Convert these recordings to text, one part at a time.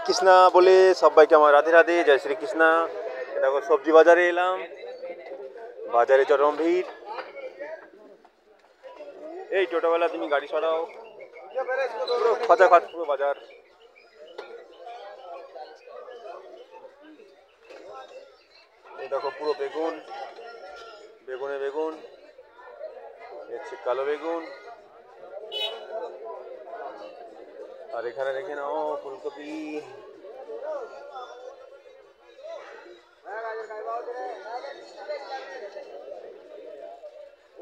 কৃষ্ণা বলে সবাইকে আমার রাধে রাধে, জয় শ্রীকৃষ্ণা। দেখো সবজি বাজারে এলাম, বাজারে চরম ভিড়। এই টোটোবেলা তুমি গাড়ি সরাও, পুরো খচাখচ পুরো বাজার। এই দেখো পুরো বেগুন, বেগুনে বেগুন, হচ্ছে কালো বেগুন। আর এখানে দেখে নাও ফুলকপি।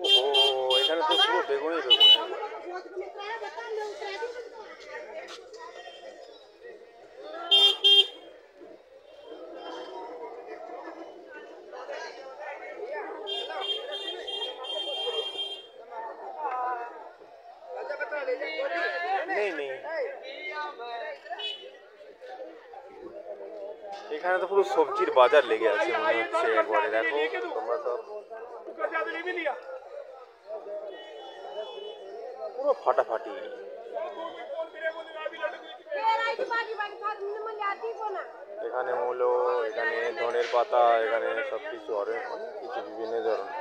ওহো, এখানে তো পুরো বেগুনই বেগুন। নেই নেই, এখানে তো পুরো সবজির বাজার লেগে আছে মনে হচ্ছে একবারে। দেখো তোমরা সব পুরো ফাটাফাটি। এখানে মূলো, এখানে ধনের পাতা, এখানে সব কিছু অনেক কিছু বিভিন্ন ধরনের।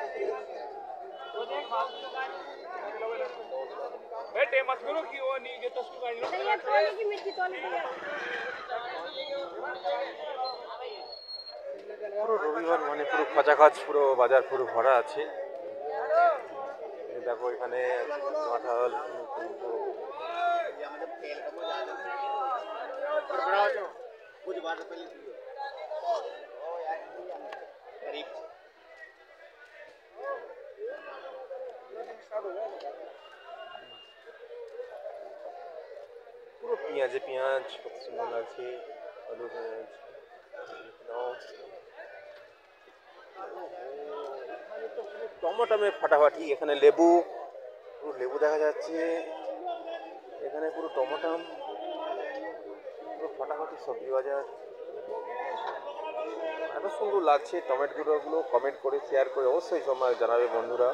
পুরো রবিবার মানে পুরো খচাখচ, পুরো বাজার পুরো ভরা আছে। দেখো এখানে কাঁঠাল, পুরো পেঁয়াজে পেঁয়াজ, কত সুন্দর লাগছে। আলু পেঁয়াজ, টমেটো ফাটাফাটি। এখানে লেবু, পুরো লেবু দেখা যাচ্ছে। এখানে পুরো টমেটো, পুরো ফাটাফাটি সবজি বাজার। এত সুন্দর লাগছে টমেটোগুলো। কমেন্ট করে শেয়ার করে অবশ্যই সময় জানাবে বন্ধুরা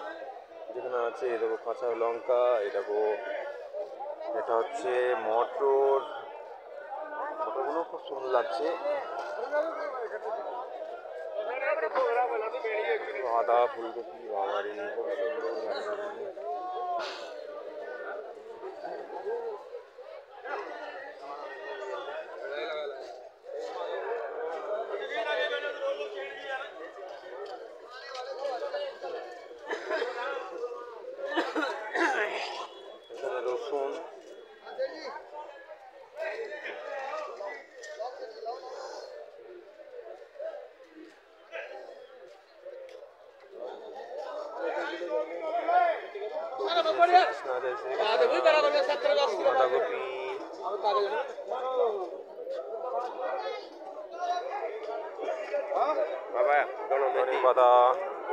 যেখানে আছে। এই দেখো কাঁচা লঙ্কা, এই দেখো এটা হচ্ছে মটর, মটরগুলো খুব সুন্দর লাগছে। আদা, ফুলকপি, বাবারি খুব সুন্দর লাগছে। এখানে রসুন, বাঁধাকপি, ধনে পাতা,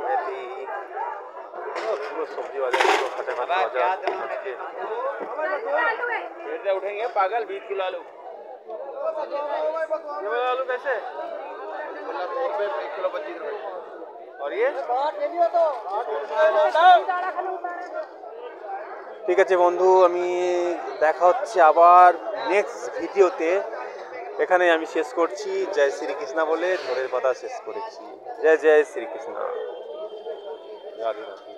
মেথি, পুরো সবজি বাজার, পুরো ফাটাফাটি বাজার আজকে। उठेंगे पागल 20 किलो आलू। ये वाला आलू कैसे? 1 किलो 25 रुपए। और ये ঠিক আছে বন্ধু, আমি দেখা হচ্ছে আবার নেক্সট ভিডিওতে। এখানে আমি শেষ করছি। জয় শ্রীকৃষ্ণ বলে ধনের পাতা শেষ করেছি। জয় জয় শ্রীকৃষ্ণ, রাধে রাধে।